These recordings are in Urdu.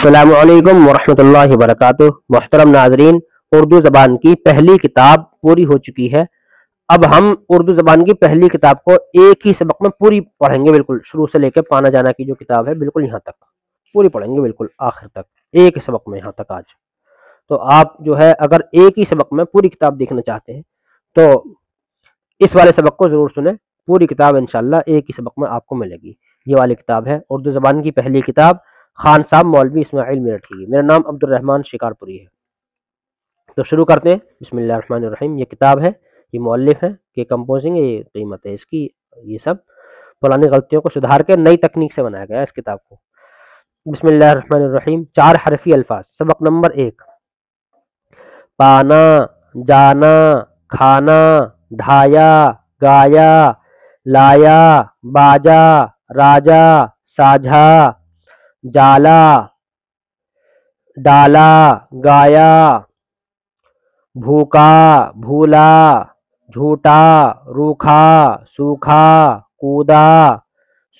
السلام علیکم ورحمۃ اللہ وبرکاتہ۔ محترم ناظرین، اردو زبان کی پہلی کتاب پوری ہو چکی ہے۔ اب ہم اردو زبان کی پہلی کتاب کو ایک ہی سبق میں پوری پڑھیں گے، بالکل شروع سے لے کے پانا جانا کی جو کتاب ہے بالکل یہاں تک پوری پڑھیں گے، بالکل آخر تک ایک ہی سبق میں یہاں تک آج۔ تو آپ جو ہے اگر ایک ہی سبق میں پوری کتاب دیکھنا چاہتے ہیں تو اس والے سبق کو ضرور سنیں، پوری کتاب انشاءاللہ ایک ہی سبق میں آپ کو ملے گی۔ یہ والی کتاب ہے اردو زبان کی پہلی کتاب، خان صاحب مولوی اسماعیل میرٹھ کی۔ میرا نام عبد الرحمن شکارپوری ہے۔ تو شروع کرتے ہیں، بسم اللہ الرحمن الرحیم۔ یہ کتاب ہے، یہ مؤلف ہے کہ کمپوزنگ ہے، یہ قیمت ہے اس کی، یہ سب پرانی غلطیوں کو سدھار کے نئی تکنیک سے بنایا گیا ہے اس کتاب کو۔ بسم اللہ الرحمن الرحیم۔ 4 حرفی الفاظ۔ سبق نمبر 1، پانا، جانا، کھانا، ڈھایا، گایا، لایا، باجا، راجا، ساجھا، جالا، ڈالا، گایا، بھوکا، بھولا، جھوٹا، روکھا، سوکھا، کودا،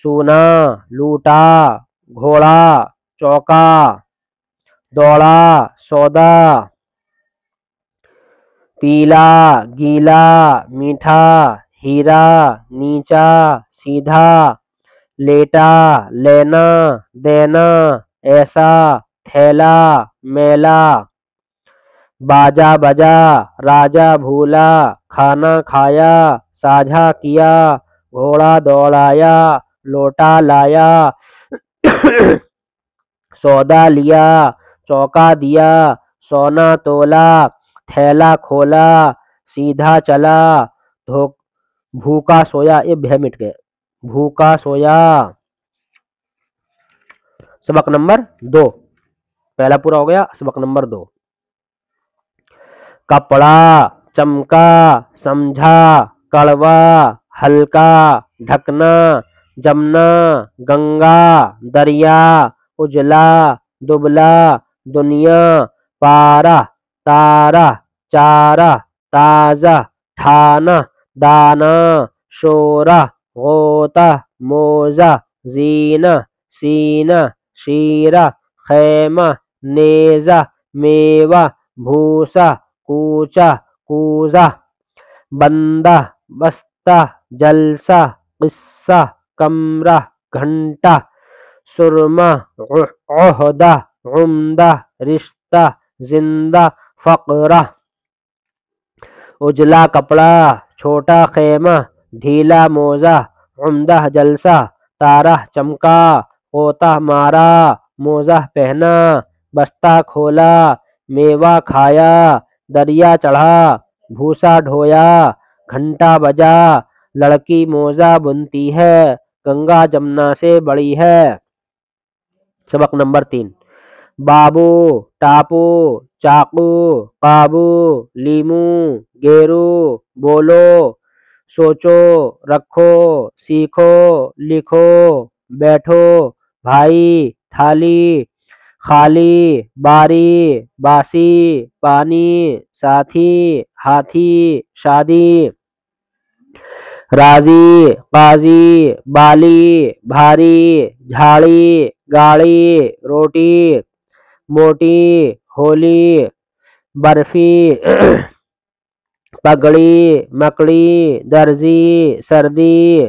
سونا، لوٹا، گھوڑا، چوکا، دوڑا، سودا، پیلا، گیلا، میٹھا، ہیرا، نیچا، سیدھا، لیٹا، لینا، دینا، ایسا، تھیلا، میلا، باجا بجا، راجا بھولا، کھانا کھایا، ساجھا کیا، گھوڑا دوڑایا، لوٹا لایا، سودا لیا، چوکا دیا، سونا تولا، تھیلا کھولا، سیدھا چلا، بھوکا سویا، یہ بہ مٹ گئے، بھوکا سویا۔ سبق نمبر 2، پہلا پورا ہو گیا، سبق نمبر 2، کپڑا، چمکا، سمجھا، کڑوا، ہلکا، ڈھکنا، جمنا، گنگا، دریا، اجلا، دبلا، دنیا، پارا، تارا، چارہ، تازہ، ٹھانا، دانا، شورہ، غوطہ، موزہ، زینہ، سینہ، شیرہ، خیمہ، نیزہ، میوہ، بھوسا، کوچہ، کوزہ، بندہ، بستہ، جلسہ، قصہ، کمرہ، گھنٹہ، سرمہ، عہدہ، عمدہ، رشتہ، زندہ، فقرہ، اجلا کپڑا، چھوٹا خیمہ، ڈھیلا موزہ، عمدہ جلسہ، تارہ چمکا، غوطہ مارا، موزہ پہنا، بستہ کھولا، میوہ کھایا، دریا چڑھا، بھوسا ڈھویا، گھنٹہ بجا، لڑکی موزہ بنتی ہے، گنگا جمنا سے بڑی ہے۔ سبق نمبر 3، بابو، ٹاپو، چاقو، قابو، لیمو، گیرو، بولو، سوچو، رکھو، سیکھو، لکھو، بیٹھو، بھائی، تھالی، خالی، باری، باسی، پانی، ساتھی، ہاتھی، شادی، راضی، قاضی، بالی، بھاری، جھاڑی، گاڑی، روٹی، موٹی، ہولی، برفی، پگڑی، مکڑی، درزی، سردی،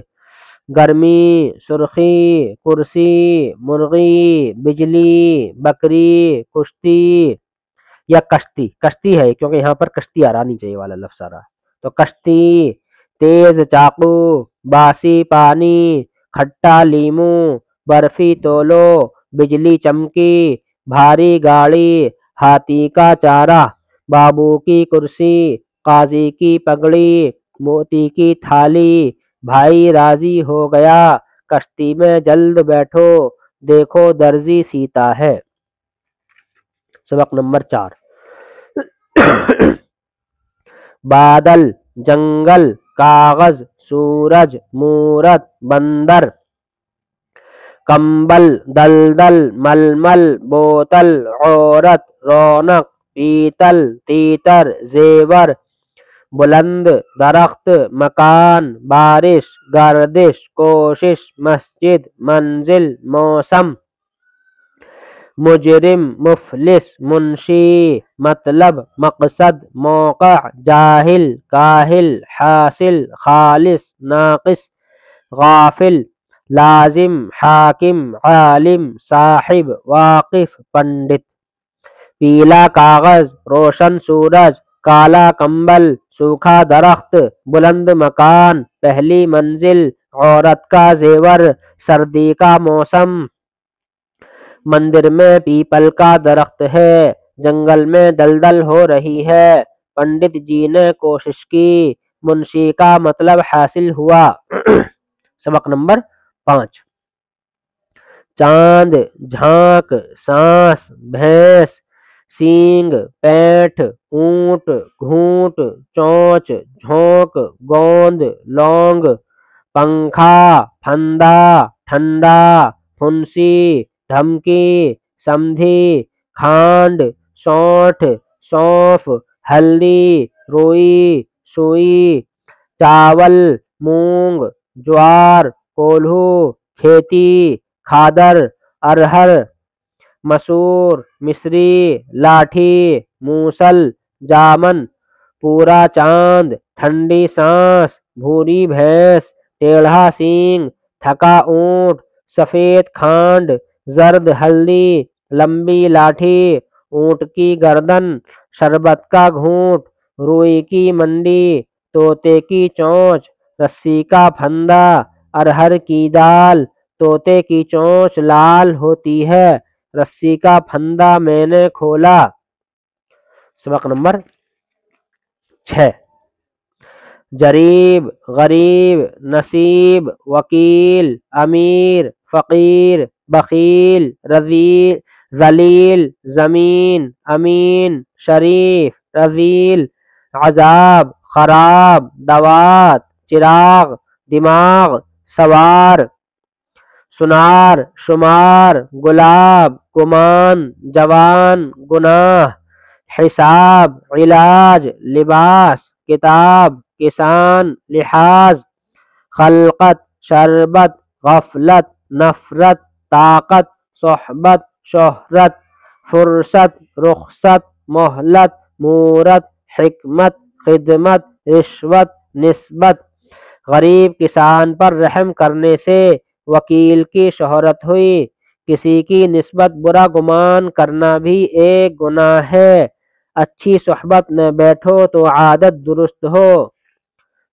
گرمی، سرخی، کرسی، مرغی، بجلی، بکری، کشتی یا کشتی، کشتی ہے کیونکہ یہاں پر کشتی آ رہا، نیچے یہ والا لفظ آ رہا، تو کشتی، تیز چاقو، باسی پانی، کھٹا لیمو، برفی تولو، بجلی چمکی، بھاری گاڑی، ہاتھی کا چارہ، بابو کی کرسی، قاضی کی پگڑی، موتی کی تھالی، بھائی راضی ہو گیا، کشتی میں جلد بیٹھو، دیکھو درزی سیتا ہے۔ سبق نمبر 4، بادل، جنگل، کاغذ، سورج، مورت، بندر، کمبل، دلدل، ململ، بوتل، عورت، رونق، پیتل، تیتر، زیور، بلند، درخت، مکان، بارش، گردش، کوشش، مسجد، منزل، موسم، مجرم، مفلس، منشی، مطلب، مقصد، موقع، جاہل، کاہل، حاصل، خالص، ناقص، غافل، لازم، حاکم، عالم، صاحب، واقف، پنڈت۔ پیلا کاغذ، روشن سورج، کالا کمبل، سوکھا درخت، بلند مکان، پہلی منزل، عورت کا زیور، سردی کا موسم، مندر میں پیپل کا درخت ہے، جنگل میں دلدل ہو رہی ہے، پنڈت جی نے کوشش کی، منشی کا مطلب حاصل ہوا۔ سبق نمبر 5۔ چاند، جھانک، سانس، بھینس، سینگ، پینٹ، اونٹ، گھونٹ، چونچ، جھونک، گوند، لونگ، پنکھا، پھندا، ٹھنڈا، پھنسی، دھمکی، سمدھی، کھانڈ، سونٹھ، سونف، ہلدی، روئی، سوئی، چاول، مونگ، جوار، کولہو، کھیتی، کھادر، ارہر، مسور، مصری، لاٹھی، موسل، جامن، پورا چاند، ٹھنڈی سانس، بھوری بھینس، ٹیڑھا سینگ، تھکا اونٹ، سفید کھانڈ، زرد ہلدی، لمبی لاٹھی، اونٹ کی گردن، شربت کا گھونٹ، روئی کی منڈی، طوطے کی چونچ، رسی کا پھندا، ارہر کی دال، طوطے کی چونچ لال ہوتی ہے، رسی کا پھندا میں نے کھولا۔ سبق نمبر 6۔ جریب، غریب، نصیب، وکیل، امیر، فقیر، بخیل، ذلیل، زمین، امین، شریف، رذیل، عذاب، خراب، دوات، چراغ، دماغ، سوار، سنار، شمار، گلاب، گمان، جوان، گناہ، حساب، علاج، لباس، کتاب، کسان، لحاظ، خلقت، شربت، غفلت، نفرت، طاقت، صحبت، شہرت، فرصت، رخصت، مہلت، مورت، حکمت، خدمت، رشوت، نسبت۔ غریب کسان پر رحم کرنے سے وکیل کی شہرت ہوئی، کسی کی نسبت برا گمان کرنا بھی ایک گناہ ہے، اچھی صحبت میں بیٹھو تو عادت درست ہو۔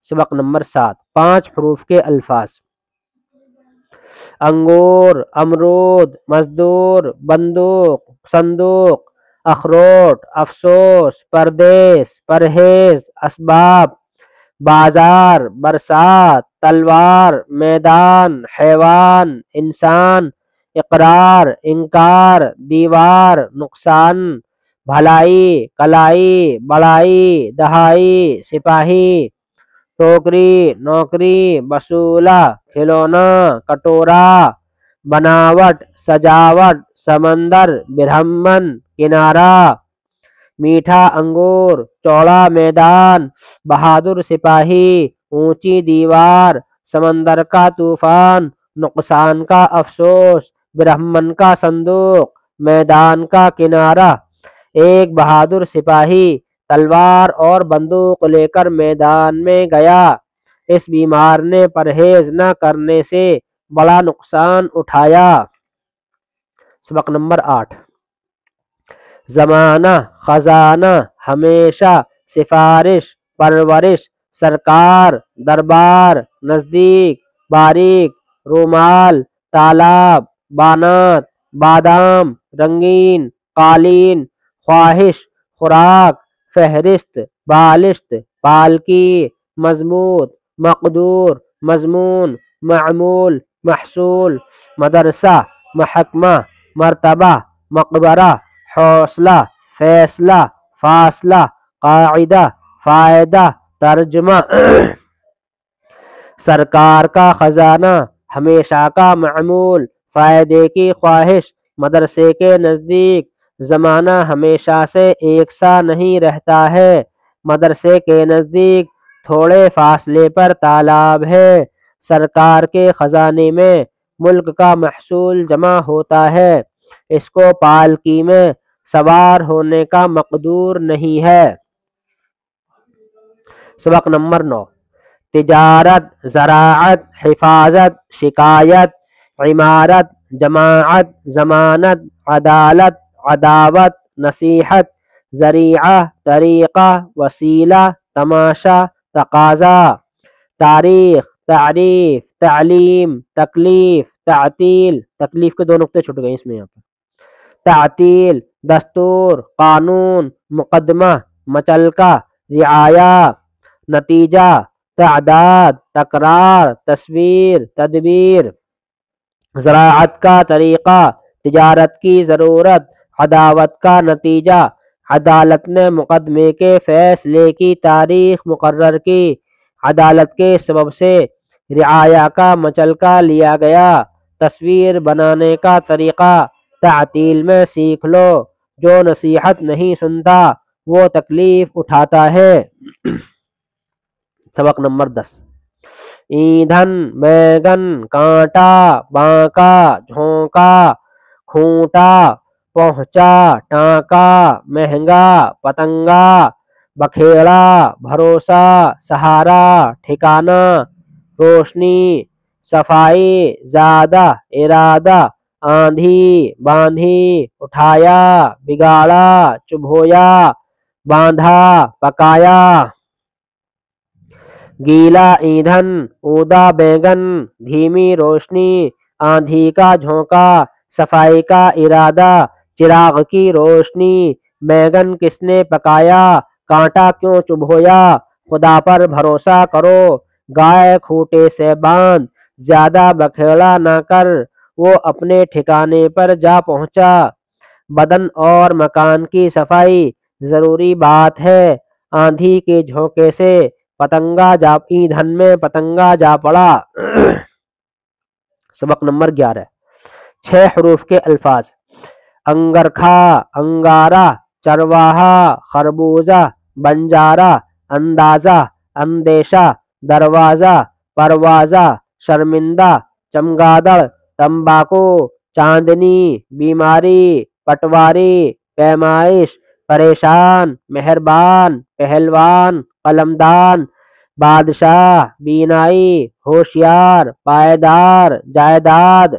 سبق نمبر 7۔ 5 حروف کے الفاظ۔ انگور، امرود، مزدور، بندوق، صندوق، اخروٹ، افسوس، پردیس، پرہیز، اسباب، بازار، برسات، تلوار، میدان، حیوان، انسان، اقرار، انکار، دیوار، نقصان، بھلائی، کلائی، بڑائی، دہائی، سپاہی، ٹوکری، نوکری، بسولہ، کھلونا، کٹورا، بناوٹ، سجاوٹ، سمندر، برہمن، کنارہ، میٹھا انگور، چوڑا میدان، بہادر سپاہی، اونچی دیوار، سمندر کا طوفان، نقصان کا افسوس، برہمن کا صندوق، میدان کا کنارہ۔ ایک بہادر سپاہی تلوار اور بندوق لے کر میدان میں گیا، اس بیمار نے پرہیز نہ کرنے سے بڑا نقصان اٹھایا۔ سبق نمبر 8۔ زمانہ، خزانہ، ہمیشہ، سفارش، پرورش، سرکار، دربار، نزدیک، باریک، رومال، تالاب، بانات، بادام، رنگین، قالین، خواہش، خوراک، فہرست، بالشت، پالکی، مضبوط، مقدور، مضمون، معمول، محصول، مدرسہ، محکمہ، مرتبہ، مقبرہ، حوصلہ، فیصلہ، فاصلہ، قاعدہ، فائدہ، ترجمہ۔ سرکار کا خزانہ، ہمیشہ کا معمول، فائدے کی خواہش، مدرسے کے نزدیک۔ زمانہ ہمیشہ سے ایک سا نہیں رہتا ہے، مدرسے کے نزدیک تھوڑے فاصلے پر تالاب ہے، سرکار کے خزانے میں ملک کا محصول جمع ہوتا ہے، اس کو پالکی میں سوار ہونے کا مقدور نہیں ہے۔ سبق نمبر 9، تجارت، زراعت، حفاظت، شکایت، عمارت، جماعت، ضمانت، عدالت، عداوت، نصیحت، ذریعہ، طریقہ، وسیلہ، تماشا، تقاضا، تاریخ، تعریف، تعلیم، تکلیف، تعطیل، تکلیف کے 2 نقطے چھٹ گئے اس میں، یہاں پر تعطیل، دستور، قانون، مقدمہ، مچلکہ، رعایا، نتیجہ، تعداد، تکرار، تصویر، تدبیر، زراعت کا طریقہ، تجارت کی ضرورت، عداوت کا نتیجہ، عدالت نے مقدمے کے فیصلے کی تاریخ مقرر کی، عدالت کے سبب سے رعایا کا مچلکہ لیا گیا، تصویر بنانے کا طریقہ تعطیل میں سیکھ لو، جو نصیحت نہیں سنتا وہ تکلیف اٹھاتا ہے۔ سبق نمبر 10، ایندھن، بیگن، کانٹا، بانکا، جھونکا، کھونٹا، پہنچا، ٹانکا، مہنگا، پتنگا، بکھیڑا، بھروسہ، سہارا، ٹھکانہ، روشنی، صفائی، زیادہ، ارادہ، آندھی، باندھی، اٹھایا، بگاڑا، چبھویا، باندھا، پکایا، گیلا ایندھن، اودا بیگن، دھیمی روشنی، آندھی کا جھونکا، صفائی کا ارادہ، چراغ کی روشنی، بیگن کس نے پکایا، کانٹا کیوں چبھویا، خدا پر بھروسہ کرو، گائے کھوٹے سے باندھ، زیادہ بکھیڑا نہ کر، وہ اپنے ٹھکانے پر جا پہنچا، بدن اور مکان کی صفائی ضروری بات ہے، آندھی کے جھونکے سے ایندھن میں پتنگا جا پڑا۔ سبق نمبر 11، 6 حروف کے الفاظ، انگرکھا، انگارہ، چرواہا، خربوزہ، بنجارہ، اندازہ، اندیشہ، دروازہ، پروازہ، شرمندہ، چمگادڑ، تمباکو، چاندنی، بیماری، پٹواری، پیمائش، پریشان، مہربان، پہلوان، قلمدان، بادشاہ، بینائی، ہوشیار، پائیدار، جائیداد،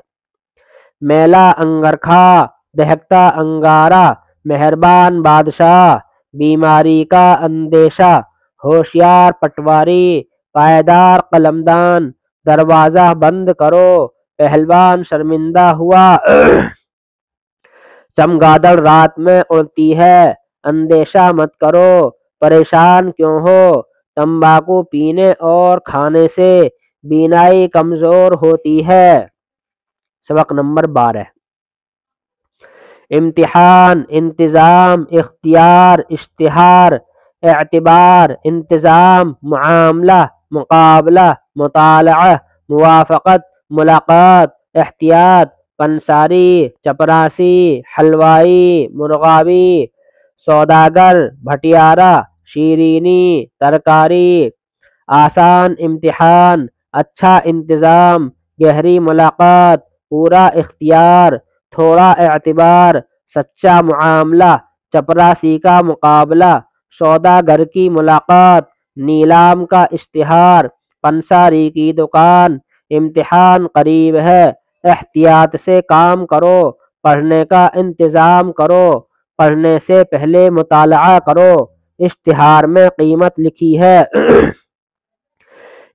میلہ انگرکھا، دہکتا انگارہ، مہربان بادشاہ، بیماری کا اندیشہ، ہوشیار پٹواری، پائیدار قلمدان، دروازہ بند کرو، پہلوان شرمندہ ہوا، چمگادڑ رات میں اڑتی ہے، اندیشہ مت کرو، پریشان کیوں ہو، تمباکو پینے اور کھانے سے بینائی کمزور ہوتی ہے۔ سبق نمبر 12، امتحان، انتظام، اختیار، اشتہار، اعتبار، انتظام، معاملہ، مقابلہ، مطالعہ، موافقت، ملاقات، احتیاط، پنساری، چپراسی، حلوائی، مرغابی، سوداگر، بھٹیارا، شیرینی، ترکاری، آسان امتحان، اچھا انتظام، گہری ملاقات، پورا اختیار، تھوڑا اعتبار، سچا معاملہ، چپراسی کا مقابلہ، سوداگر کی ملاقات، نیلام کا اشتہار، پنساری کی دکان، امتحان قریب ہے، احتیاط سے کام کرو، پڑھنے کا انتظام کرو، پڑھنے سے پہلے مطالعہ کرو، اشتہار میں قیمت لکھی ہے،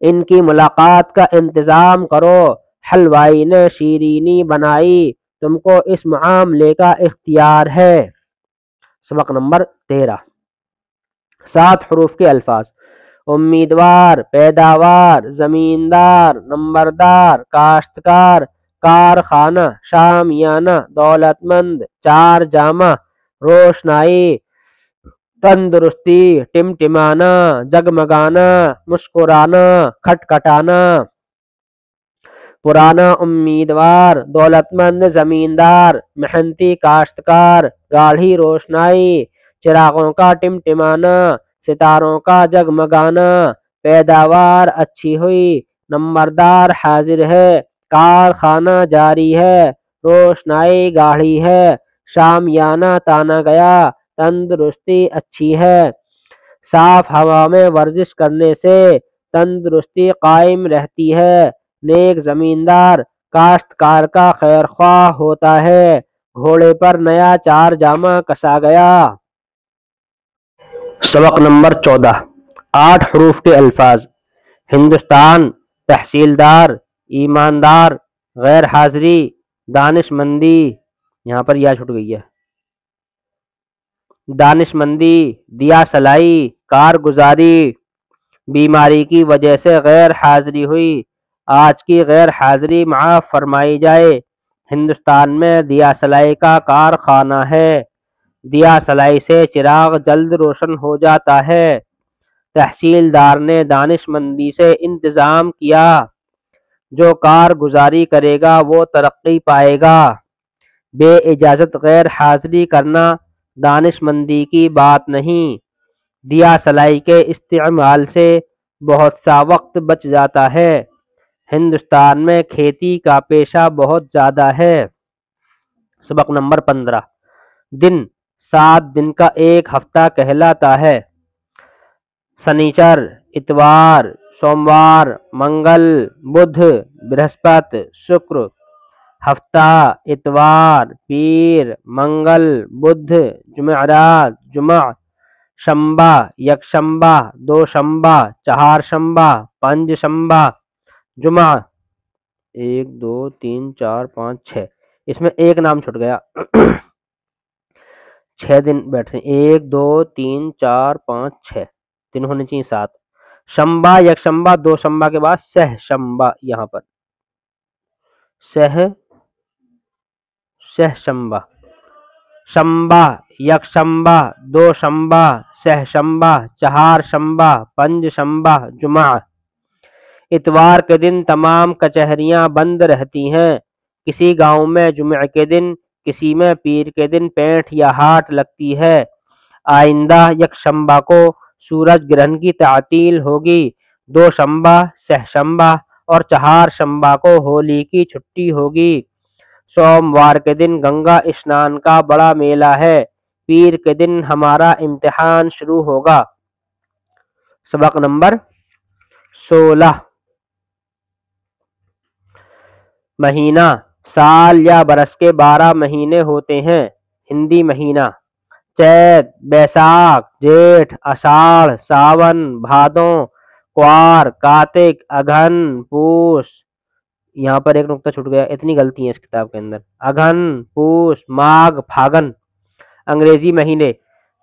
ان کی ملاقات کا انتظام کرو، حلوائی نے شیرینی بنائی، تم کو اس معاملے کا اختیار ہے۔ سبق نمبر 13، 7 حروف کے الفاظ، امیدوار، پیداوار، زمیندار، نمبردار، کاشتکار، کارخانہ، شامیانہ، دولت مند، چار جامہ، روشنائی، تندرستی، ٹمٹمانا، جگمگانا، مسکرانا، کھٹکھٹانا، پرانا امیدوار، دولت مند زمیندار، محنتی کاشتکار، گاڑھی روشنائی، چراغوں کا ٹمٹمانا، ستاروں کا جگمگانا، پیداوار اچھی ہوئی، نمبردار حاضر ہے، کارخانہ جاری ہے، روشنائی گاڑھی ہے، شامیانہ تانا گیا، تندرستی اچھی ہے۔ صاف ہوا میں ورزش کرنے سے تندرستی قائم رہتی ہے۔ نیک زمیندار کاشتکار کا خیر خواہ ہوتا ہے۔ گھوڑے پر نیا چار جامہ کسا گیا۔ سبق نمبر 14، 8 حروف کے الفاظ: ہندوستان، تحصیلدار، ایماندار، غیر حاضری، دانش مندی، یہاں پر یا چھوٹ گئی ہے، دانش مندی، دیا سلائی، کارگزاری، بیماری کی وجہ سے غیر حاضری ہوئی، آج کی غیر حاضری معاف فرمائی جائے۔ ہندوستان میں دیا سلائی کا کارخانہ ہے، دیا سلائی سے چراغ جلد روشن ہو جاتا ہے۔ تحصیلدار نے دانش مندی سے انتظام کیا، جو کارگزاری کرے گا وہ ترقی پائے گا۔ بے اجازت غیر حاضری کرنا دانش مندی کی بات نہیں۔ دیا سلائی کے استعمال سے بہت سا وقت بچ جاتا ہے۔ ہندوستان میں کھیتی کا پیشہ بہت زیادہ ہے۔ سبق نمبر 15، دن، 7 دن کا ایک ہفتہ کہلاتا ہے۔ سنیچر، اتوار، سوموار، منگل، بدھ، برہسپت، شکر۔ ہفتہ، اتوار، پیر، منگل، بدھ، جمعرات، جمعہ۔ شنبہ، یکشنبہ، دوشنبہ، چہارشنبہ، پنج شنبہ، جمعہ۔ 1 2 3 4 5 6، اس میں ایک نام چھوٹ گیا، 6 دن بیٹھتے ہیں، 1 2 3 4 5 6، دن ہونے چاہیے 7۔ شنبہ، یکشنبہ، دوشنبہ کے بعد سہ شنبہ، یہاں پر سہ شنبہ، شنبہ، یکشنبہ، دوشنبہ، سہ شنبہ، چہار شنبہ، پنج شنبہ، جمعہ۔ اتوار کے دن تمام کچہریاں بند رہتی ہیں۔ کسی گاؤں میں جمعہ کے دن، کسی میں پیر کے دن پینٹ یا ہاٹ لگتی ہے۔ آئندہ یکشنبہ کو سورج گرہن کی تعطیل ہوگی۔ دوشنبہ، سہ شنبہ اور چہار شنبہ کو ہولی کی چھٹی ہوگی۔ سوموار کے دن گنگا اسنان کا بڑا میلہ ہے۔ پیر کے دن ہمارا امتحان شروع ہوگا۔ سبق نمبر 16، مہینہ، سال یا برس کے 12 مہینے ہوتے ہیں۔ ہندی مہینہ: چیت، بیساکھ، جیٹھ، اساڑھ، ساون، بھادوں، کوار، کارتک، اگہن، پوس۔ یہاں پر ایک نقطہ چھوٹ گیا، اتنی غلطی ہے اس کتاب کے اندر۔ اگہن، پوس، ماگھ، پھاگن۔ انگریزی مہینے: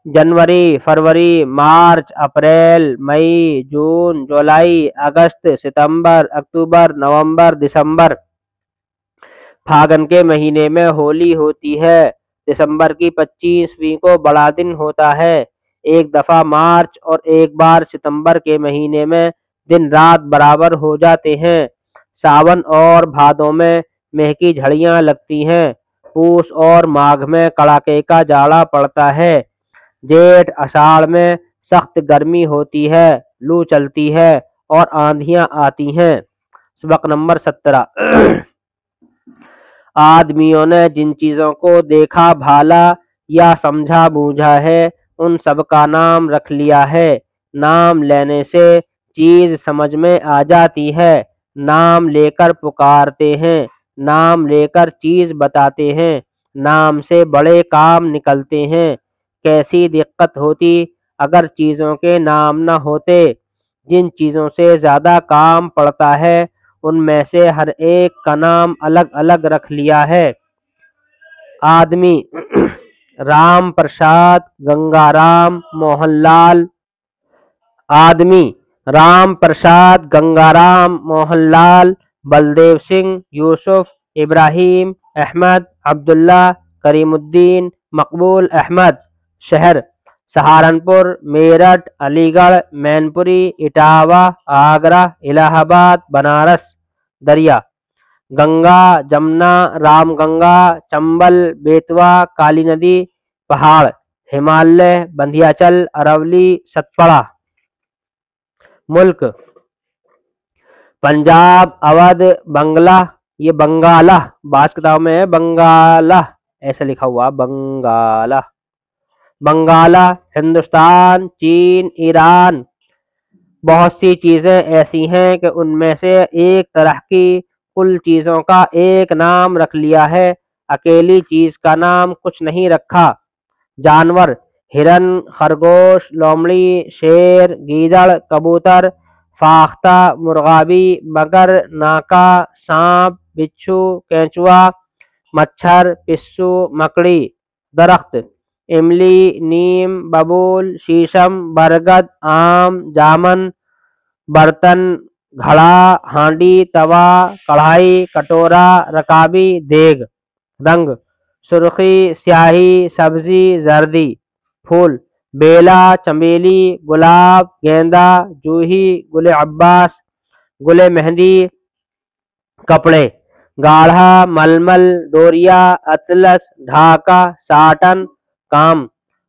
جنوری، فروری، مارچ، اپریل، مئی، جون، جولائی، اگست، ستمبر، اکتوبر، نومبر، دسمبر۔ پھاگن کے مہینے میں ہولی ہوتی ہے۔ دسمبر کی 25ویں کو بڑا دن ہوتا ہے۔ ایک دفعہ مارچ اور ایک بار ستمبر کے مہینے میں دن رات برابر ہو جاتے ہیں۔ ساون اور بھادوں میں مہ کی جھڑیاں لگتی ہیں۔ پوس اور ماگھ میں کڑاکے کا جاڑا پڑتا ہے۔ جیٹھ اساڑھ میں سخت گرمی ہوتی ہے، لو چلتی ہے اور آندھیاں آتی ہیں۔ سبق نمبر 17، آدمیوں نے جن چیزوں کو دیکھا بھالا یا سمجھا بوجھا ہے ان سب کا نام رکھ لیا ہے۔ نام لینے سے چیز سمجھ میں آ جاتی ہے۔ نام لے کر پکارتے ہیں، نام لے کر چیز بتاتے ہیں، نام سے بڑے کام نکلتے ہیں۔ کیسی دقت ہوتی اگر چیزوں کے نام نہ ہوتے۔ جن چیزوں سے زیادہ کام پڑتا ہے ان میں سے ہر ایک کا نام الگ الگ رکھ لیا ہے۔ آدمی: رام پرساد، گنگا رام، موہن لال۔ آدمی: رام پرساد، گنگا رام، موہن لال، بلدیو سنگھ، یوسف، ابراہیم، احمد، عبداللہ، کریم الدین، مقبول احمد۔ شہر: سہارنپور، میرٹھ، علی گڑھ، مین پوری، اٹاوہ، آگرہ، الہ آباد، بنارس۔ دریا: گنگا، جمنا، رام گنگا، چمبل، بیتوا، کالی ندی۔ پہاڑ: ہمالیہ، وندھیاچل، اراولی، ستپڑا۔ ملک: پنجاب، اودھ، بنگلہ یہ بنگالہ، بعض کتابوں میں ہے بنگالہ ایسا لکھا ہوا، بنگالہ، بنگالہ، ہندوستان، چین، ایران۔ بہت سی چیزیں ایسی ہیں کہ ان میں سے ایک طرح کی کل چیزوں کا ایک نام رکھ لیا ہے، اکیلی چیز کا نام کچھ نہیں رکھا۔ جانور: ہرن، خرگوش، لومڑی، شیر، گیدڑ، کبوتر، فاختہ، مرغابی، مگر، ناکا، سانپ، بچھو، کینچوا، مچھر، پسو، مکڑی۔ درخت: املی، نیم، ببول، شیشم، برگد، آم، جامن۔ برتن: گھڑا، ہانڈی، توا، کڑھائی، کٹورا، رکابی، دیگ۔ رنگ: سرخی، سیاہی، سبزی، زردی۔ پھول: بیلا، چمیلی، گلاب، گیندا، جوہی، گل عباس، گل مہندی۔ کپڑے: گاڑھا، ململ، ڈوریا، اطلس، ڈھاکا، ساٹن، کام۔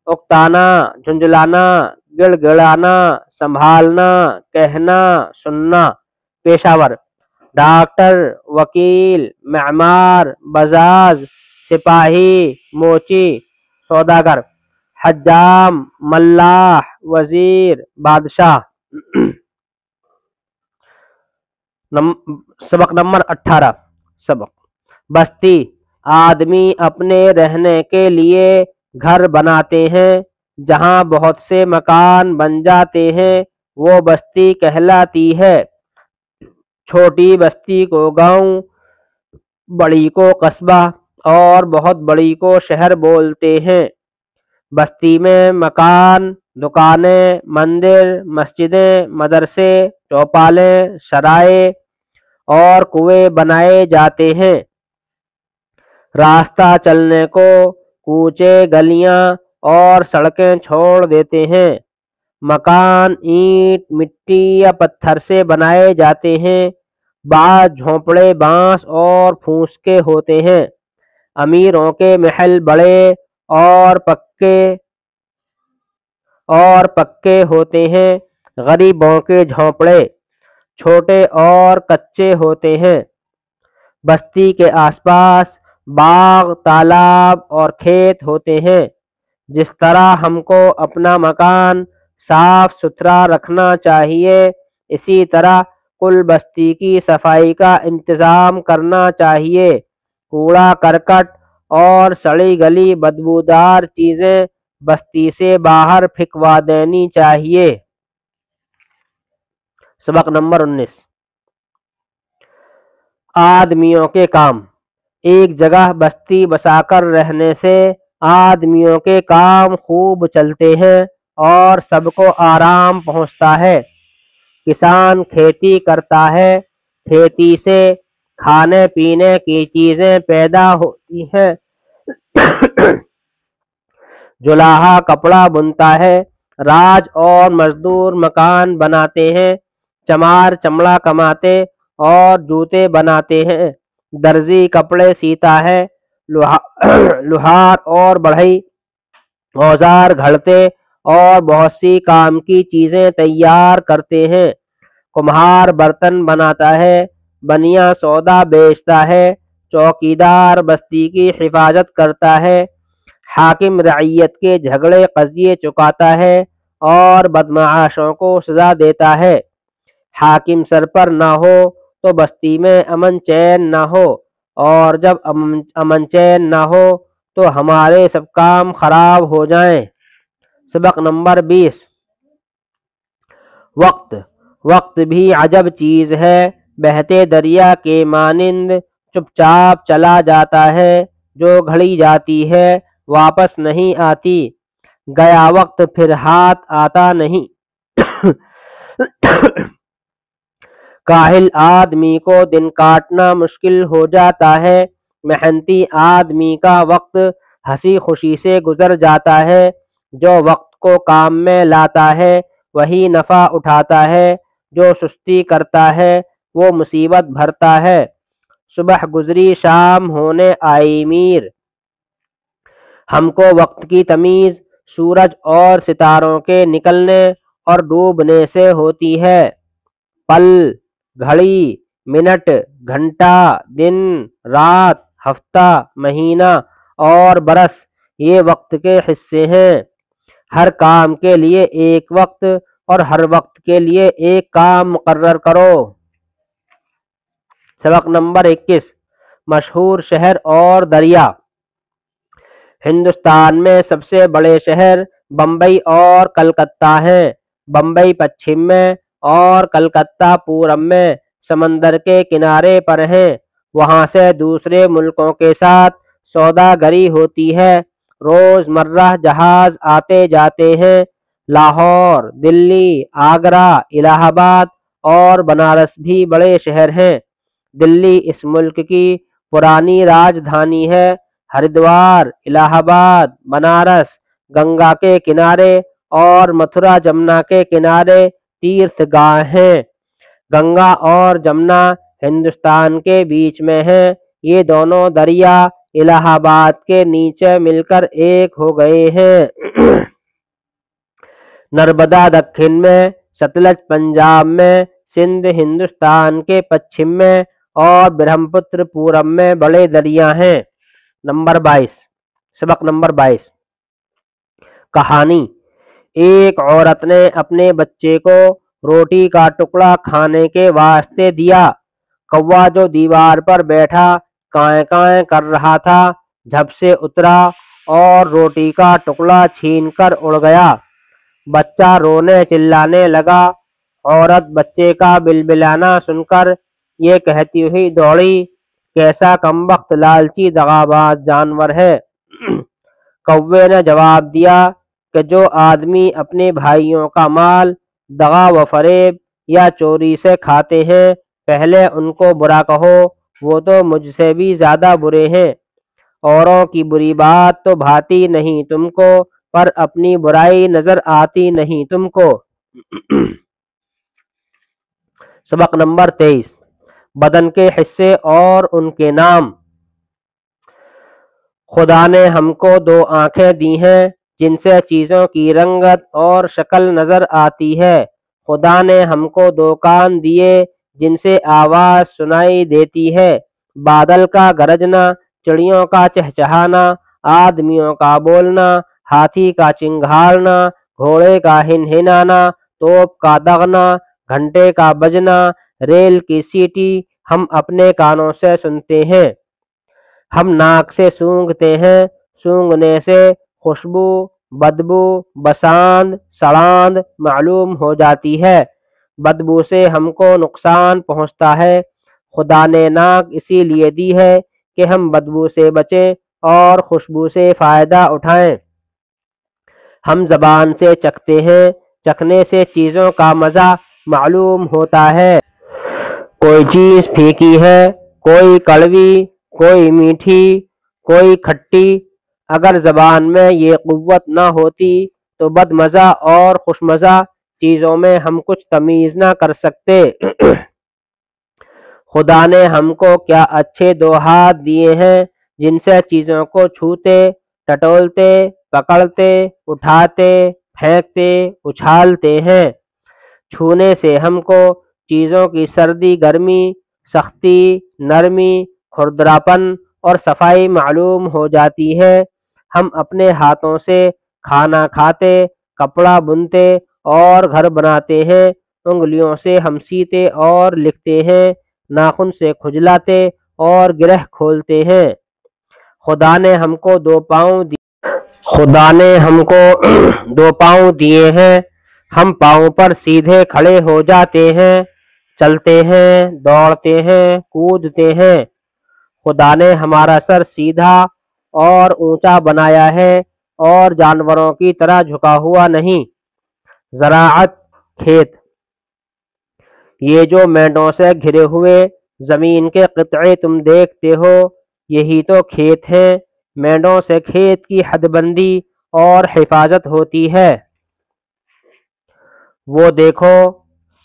اکتانا، جھنجھلانا، گڑ گڑانا، سنبھالنا، کہنا، سننا۔ پیشہ ور: ڈاکٹر، وکیل، معمار، بزاز، سپاہی، موچی۔ سوداگر: حجام، ملاح، وزیر، بادشاہ۔ سبق نمبر 18۔ سبق: بستی: آدمی اپنے رہنے کے لیے گھر بناتے ہیں، جہاں بہت سے مکان بن جاتے ہیں وہ بستی کہلاتی ہے۔ چھوٹی بستی کو گاؤں، بڑی کو قصبہ اور بہت بڑی کو شہر بولتے ہیں۔ بستی میں مکان، دکانیں، مندر، مسجدیں، مدرسے، چوپالیں، سرائے اور کنویں بنائے جاتے ہیں۔ راستہ چلنے کو کوچے، گلیاں اور سڑکیں چھوڑ دیتے ہیں۔ مکان اینٹ، مٹی یا پتھر سے بنائے جاتے ہیں، بعض جھونپڑے بانس اور پھوس کے ہوتے ہیں۔ امیروں کے محل بڑے اور پکے ہوتے ہیں، غریبوں کے جھونپڑے چھوٹے اور کچے ہوتے ہیں۔ بستی کے آس پاس باغ، تالاب اور کھیت ہوتے ہیں۔ جس طرح ہم کو اپنا مکان صاف ستھرا رکھنا چاہیے، اسی طرح کل بستی کی صفائی کا انتظام کرنا چاہیے۔ کوڑا کرکٹ اور سڑی گلی بدبودار چیزیں بستی سے باہر پھینکوا دینی چاہیے۔ سبق نمبر 19۔ آدمیوں کے کام۔ ایک جگہ بستی بسا کر رہنے سے آدمیوں کے کام خوب چلتے ہیں اور سب کو آرام پہنچتا ہے۔ کسان کھیتی کرتا ہے، کھیتی سے کھانے پینے کی چیزیں پیدا ہوتی ہیں۔ جولاہا کپڑا بنتا ہے، راج اور مزدور مکان بناتے ہیں، چمار چمڑا کماتے اور جوتے بناتے ہیں، درزی کپڑے سیتا ہے، لوہار اور بڑھئی اوزار گھڑتے اور بہت سی کام کی چیزیں تیار کرتے ہیں، کمہار برتن بناتا ہے، بنیا سودا بیچتا ہے، چوکیدار بستی کی حفاظت کرتا ہے، حاکم رعیت کے جھگڑے قضیے چکاتا ہے اور بدمعاشوں کو سزا دیتا ہے۔ حاکم سر پر نہ ہو تو بستی میں امن چین نہ ہو، اور جب امن چین نہ ہو تو ہمارے سب کام خراب ہو جائیں۔ سبق نمبر 20۔ وقت۔ وقت بھی عجب چیز ہے، بہتے دریا کے مانند چپ چاپ چلا جاتا ہے، جو گھڑی جاتی ہے واپس نہیں آتی، گیا وقت پھر ہاتھ آتا نہیں۔ کاہل آدمی کو دن کاٹنا مشکل ہو جاتا ہے، محنتی آدمی کا وقت ہنسی خوشی سے گزر جاتا ہے، جو وقت کو کام میں لاتا ہے وہی نفع اٹھاتا ہے، جو سستی کرتا ہے وہ مصیبت بھرتا ہے۔ صبح گزری شام ہونے آئی میر۔ ہم کو وقت کی تمیز سورج اور ستاروں کے نکلنے اور ڈوبنے سے ہوتی ہے۔ پل، گھڑی، منٹ، گھنٹہ، دن، رات، ہفتہ، مہینہ اور برس یہ وقت کے حصے ہیں۔ ہر کام کے لیے ایک وقت اور ہر وقت کے لیے ایک کام مقرر کرو۔ سبق نمبر 21، مشہور شہر اور دریا۔ ہندوستان میں سب سے بڑے شہر بمبئی اور کلکتہ ہیں۔ بمبئی پچھم میں اور کلکتہ پورب میں سمندر کے کنارے پر ہیں۔ وہاں سے دوسرے ملکوں کے ساتھ سودا گری ہوتی ہے۔ روز مرہ جہاز آتے جاتے ہیں۔ لاہور، دلی، آگرہ، الہ آباد اور بنارس بھی بڑے شہر ہیں۔ دلی اس ملک کی پرانی راجدھانی ہے۔ ہریدوار، الہ آباد، بنارس گنگا کے کنارے اور متھرا جمنا کے کنارے تیرتھ گاہ ہیں۔ گنگا اور جمنا ہندوستان کے بیچ میں ہیں۔ یہ دونوں دریا الہ آباد کے نیچے مل کر ایک ہو گئے ہیں۔ نرمدا دکن میں، ستلج پنجاب میں، سندھ ہندوستان کے پچھم میں اور برہم پتر پورب میں بڑے دریا ہیں۔ سبق نمبر 22، کہانی۔ ایک عورت نے اپنے بچے کو روٹی کا ٹکڑا کھانے کے واسطے دیا۔ کوا جو دیوار پر بیٹھا کائیں کائیں کر رہا تھا جھپ سے اترا اور روٹی کا ٹکڑا چھین کر اڑ گیا۔ بچہ رونے چلانے لگا۔ عورت بچے کا بلبلانا سن کر یہ کہتی ہوئی دوڑی، کیسا کمبخت لالچی دغاباز جانور ہے۔ کوے نے جواب دیا کہ جو آدمی اپنے بھائیوں کا مال دغا و فریب یا چوری سے کھاتے ہیں پہلے ان کو برا کہو، وہ تو مجھ سے بھی زیادہ برے ہیں۔ اوروں کی بری بات تو بھاتی نہیں تم کو، پر اپنی برائی نظر آتی نہیں تم کو۔ سبق نمبر 23، بدن کے حصے اور ان کے نام۔ خدا نے ہم کو دو آنکھیں دی ہیں جن سے چیزوں کی رنگت اور شکل نظر آتی ہے۔ خدا نے ہم کو دو کان دیے جن سے آواز سنائی دیتی ہے۔ بادل کا گرجنا، چڑیوں کا چہچہانا، آدمیوں کا بولنا، ہاتھی کا چنگھاڑنا، گھوڑے کا ہنہنانا، توپ کا دغنا، گھنٹے کا بجنا، ریل کی سیٹی ہم اپنے کانوں سے سنتے ہیں۔ ہم ناک سے سونگھتے ہیں، سونگھنے سے خوشبو، بدبو، بساند، سڑاند معلوم ہو جاتی ہے۔ بدبو سے ہم کو نقصان پہنچتا ہے۔ خدا نے ناک اسی لیے دی ہے کہ ہم بدبو سے بچیں اور خوشبو سے فائدہ اٹھائیں۔ ہم زبان سے چکھتے ہیں، چکھنے سے چیزوں کا مزہ معلوم ہوتا ہے۔ کوئی چیز پھیکی ہے، کوئی کڑوی، کوئی میٹھی، کوئی کھٹی۔ اگر زبان میں یہ قوت نہ ہوتی تو بد مزہ اور خوش مزہ چیزوں میں ہم کچھ تمیز نہ کر سکتے۔ خدا نے ہم کو کیا اچھے دو ہاتھ دیے ہیں جن سے چیزوں کو چھوتے، ٹٹولتے، پکڑتے، اٹھاتے، پھینکتے، اچھالتے ہیں۔ چھونے سے ہم کو چیزوں کی سردی گرمی، سختی، نرمی، کھردراپن اور صفائی معلوم ہو جاتی ہے۔ ہم اپنے ہاتھوں سے کھانا کھاتے، کپڑا بنتے اور گھر بناتے ہیں۔ انگلیوں سے ہم سیتے اور لکھتے ہیں، ناخن سے کھجلاتے اور گرہ کھولتے ہیں۔ خدا نے ہم کو دو پاؤں دیے ہیں۔ ہم پاؤں پر سیدھے کھڑے ہو جاتے ہیں، چلتے ہیں، دوڑتے ہیں، کودتے ہیں۔ خدا نے ہمارا سر سیدھا اور اونچا بنایا ہے اور جانوروں کی طرح جھکا ہوا نہیں۔ زراعت، کھیت۔ یہ جو مینڈوں سے گھرے ہوئے زمین کے قطعے تم دیکھتے ہو یہی تو کھیت ہیں۔ مینڈوں سے کھیت کی حد بندی اور حفاظت ہوتی ہے۔ وہ دیکھو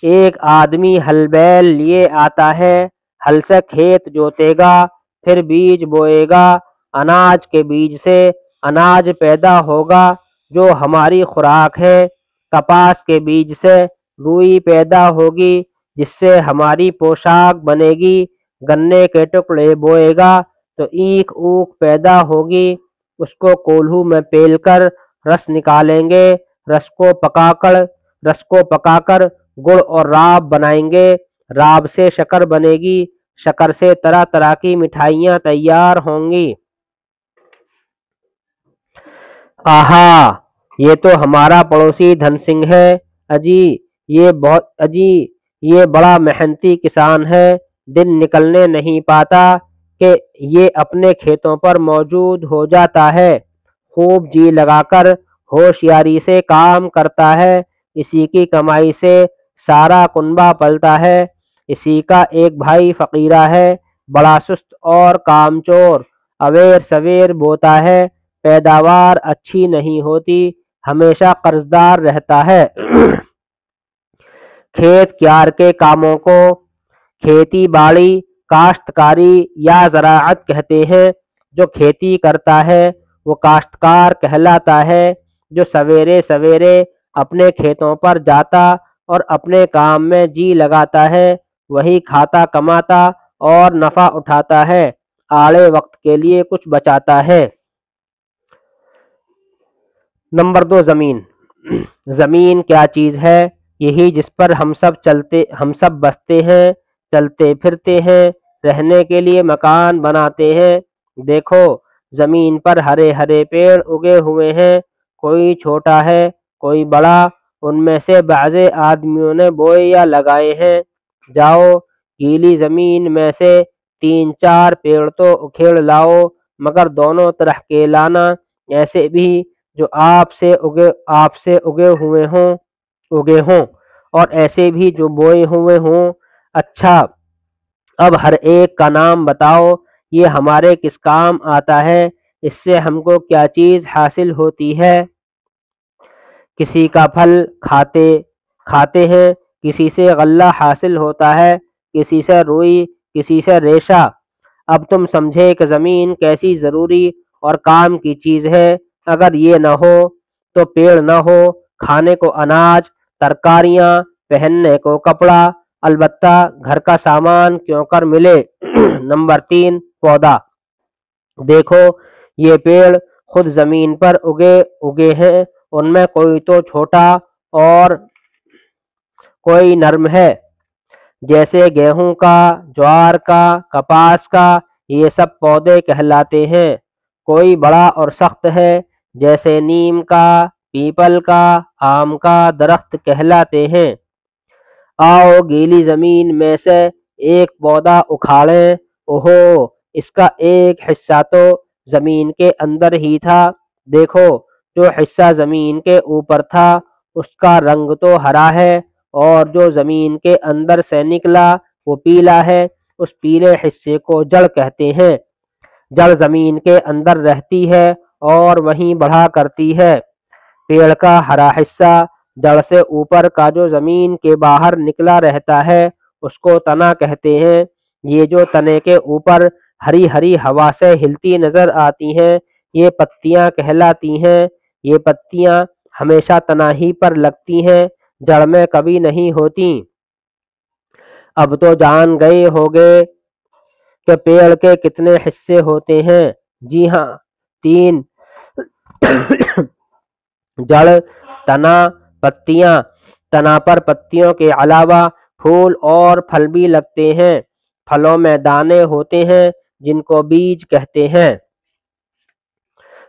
ایک آدمی ہل بیل لیے آتا ہے، ہل سے کھیت جوتے گا، پھر بیج بوئے گا، اناج کے بیج سے اناج پیدا ہوگا جو ہماری خوراک ہے، کپاس کے بیج سے روئی پیدا ہوگی جس سے ہماری پوشاک بنے گی، گنے کے ٹکڑے بوئے گا تو اینکھ اوکھ پیدا ہوگی، اس کو کولہو میں پیل کر رس نکالیں گے، رس کو پکا کر گڑ اور راب بنائیں گے، راب سے شکر بنے گی، شکر سے طرح طرح کی مٹھائیاں تیار ہوں گی۔ آہا، یہ تو ہمارا پڑوسی دھن سنگھ ہے، اجی یہ بڑا محنتی کسان ہے، دن نکلنے نہیں پاتا کہ یہ اپنے کھیتوں پر موجود ہو جاتا ہے، خوب جی لگا کر ہوشیاری سے کام کرتا ہے، اسی کی کمائی سے سارا کنبہ پلتا ہے۔ اسی کا ایک بھائی فقیرہ ہے، بڑا سست اور کام چور، اویر سویر بوتا ہے، پیداوار اچھی نہیں ہوتی، ہمیشہ قرض دار رہتا ہے۔ کھیت کیار کے کاموں کو کھیتی باڑی، کاشتکاری یا زراعت کہتے ہیں۔ جو کھیتی کرتا ہے وہ کاشتکار کہلاتا ہے۔ جو سویرے سویرے اپنے کھیتوں پر جاتا اور اپنے کام میں جی لگاتا ہے وہی کھاتا کماتا اور نفع اٹھاتا ہے، آڑے وقت کے لیے کچھ بچاتا ہے۔ نمبر 2، زمین۔ زمین کیا چیز ہے؟ یہی جس پر ہم سب بستے ہیں، چلتے پھرتے ہیں، رہنے کے لیے مکان بناتے ہیں۔ دیکھو زمین پر ہرے ہرے پیڑ اگے ہوئے ہیں، کوئی چھوٹا ہے کوئی بڑا، ان میں سے بعض آدمیوں نے بوئے یا لگائے ہیں۔ جاؤ گیلی زمین میں سے 3-4 پیڑ تو اکھیڑ لاؤ، مگر دونوں طرح کے لانا، ایسے بھی جو آپ سے اگے ہوں اور ایسے بھی جو بوئے ہوئے ہوں۔ اچھا اب ہر ایک کا نام بتاؤ، یہ ہمارے کس کام آتا ہے، اس سے ہم کو کیا چیز حاصل ہوتی ہے؟ کسی کا پھل کھاتے ہیں، کسی سے غلہ حاصل ہوتا ہے، کسی سے روئی، کسی سے ریشہ۔ اب تم سمجھے کہ زمین کیسی ضروری اور کام کی چیز ہے۔ اگر یہ نہ ہو تو پیڑ نہ ہو، کھانے کو اناج، ترکاریاں، پہننے کو کپڑا، البتہ گھر کا سامان کیوں کر ملے۔ نمبر 3، پودا۔ دیکھو یہ پیڑ خود زمین پر اگے ہیں، ان میں کوئی تو چھوٹا اور کوئی نرم ہے، جیسے گیہوں کا، جوار کا، کپاس کا، یہ سب پودے کہلاتے ہیں۔ کوئی بڑا اور سخت ہے، جیسے نیم کا، پیپل کا، آم کا درخت کہلاتے ہیں۔ آؤ گیلی زمین میں سے ایک پودا اکھاڑیں۔ اوہو، اس کا ایک حصہ تو زمین کے اندر ہی تھا۔ دیکھو جو حصہ زمین کے اوپر تھا اس کا رنگ تو ہرا ہے، اور جو زمین کے اندر سے نکلا وہ پیلا ہے۔ اس پیلے حصے کو جڑ کہتے ہیں۔ جڑ زمین کے اندر رہتی ہے اور وہیں بڑھا کرتی ہے۔ پیڑ کا ہرا حصہ، جڑ سے اوپر کا جو زمین کے باہر نکلا رہتا ہے اس کو تنا کہتے ہیں۔ یہ جو تنے کے اوپر ہری ہری ہوا سے ہلتی نظر آتی ہیں یہ پتیاں کہلاتی ہیں۔ یہ پتیاں ہمیشہ تنا ہی پر لگتی ہیں، جڑ میں کبھی نہیں ہوتی۔ اب تو جان گئے ہوگے کہ پیڑ کے کتنے حصے ہوتے ہیں۔ جی ہاں، 3، جڑ، تنا، پتیاں۔ تنا پر پتیوں کے علاوہ پھول اور پھل بھی لگتے ہیں۔ پھلوں میں دانے ہوتے ہیں جن کو بیج کہتے ہیں۔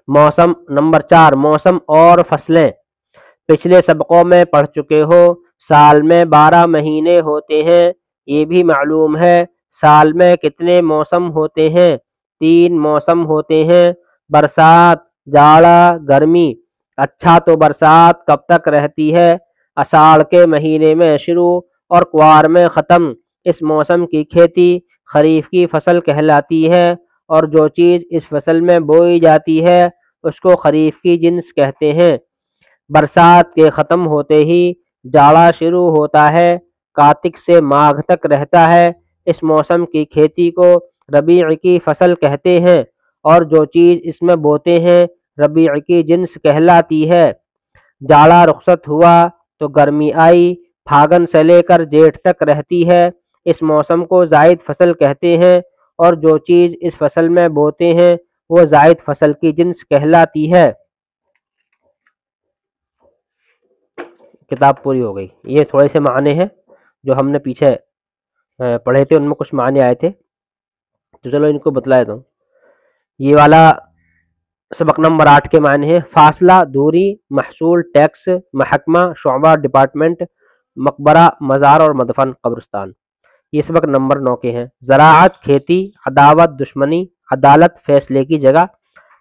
موسم۔ نمبر 4، موسم اور فصلیں۔ پچھلے سبقوں میں پڑھ چکے ہو، سال میں 12 مہینے ہوتے ہیں۔ یہ بھی معلوم ہے سال میں کتنے موسم ہوتے ہیں؟ 3 موسم ہوتے ہیں، برسات، جاڑا، گرمی۔ اچھا تو برسات کب تک رہتی ہے؟ اساڑھ کے مہینے میں شروع اور کوار میں ختم۔ اس موسم کی کھیتی خریف کی فصل کہلاتی ہے، اور جو چیز اس فصل میں بوئی جاتی ہے اس کو خریف کی جنس کہتے ہیں۔ برسات کے ختم ہوتے ہی جاڑا شروع ہوتا ہے، کارتک سے ماگھ تک رہتا ہے۔ اس موسم کی کھیتی کو ربیع کی فصل کہتے ہیں، اور جو چیز اس میں بوتے ہیں ربیع کی جنس کہلاتی ہے۔ جاڑا رخصت ہوا تو گرمی آئی، پھاگن سے لے کر جیٹھ تک رہتی ہے، اس موسم کو زائد فصل کہتے ہیں، اور جو چیز اس فصل میں بوتے ہیں وہ زائد فصل کی جنس کہلاتی ہے۔ کتاب پوری ہو گئی۔ یہ تھوڑے سے معنی ہیں جو ہم نے پیچھے پڑھے تھے، ان میں کچھ معنی آئے تھے، تو چلو ان کو بتلا دیتا ہوں۔ یہ والا سبق نمبر 8 کے معنی ہے: فاصلہ، دوری، محصول، ٹیکس، محکمہ، شعبہ، ڈپارٹمنٹ، مقبرہ، مزار اور مدفن، قبرستان۔ یہ سبق نمبر 9 کے ہیں: زراعت، کھیتی، عداوت، دشمنی، عدالت، فیصلے کی جگہ،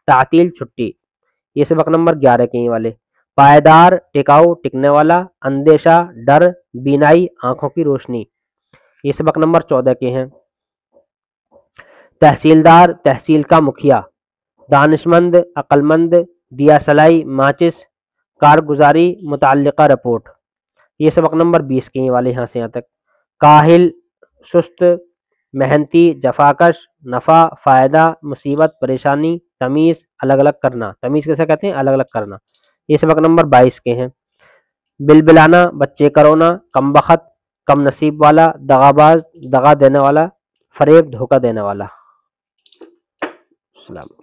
تعطیل، چھٹی۔ یہ سبق نمبر 11 کے ہیں والے: پائیدار، ٹکاؤ، ٹکنے والا، اندیشہ، ڈر، بینائی، آنکھوں کی روشنی۔ یہ سبق نمبر 14 کے ہیں: تحصیلدار، تحصیل کا مکھیا، دانشمند، عقلمند، دیا سلائی، ماچس، کارگزاری، متعلقہ رپورٹ۔ یہ سبق نمبر 20 کے ہیں والے، یہاں سے یہاں تک: کاہل، سست، محنتی، جفاکش، نفع، فائدہ، مصیبت، پریشانی، تمیز، الگ الگ کرنا۔ تمیز کیسے کہتے ہیں؟ الگ الگ کرنا۔ یہ سبق نمبر 22 کے ہیں: بلبلانا، بچے کا رونا، کم بخت، کم نصیب والا، دغا باز، دغا دینے والا، فریب، دھوکہ دینے والا۔ السلام۔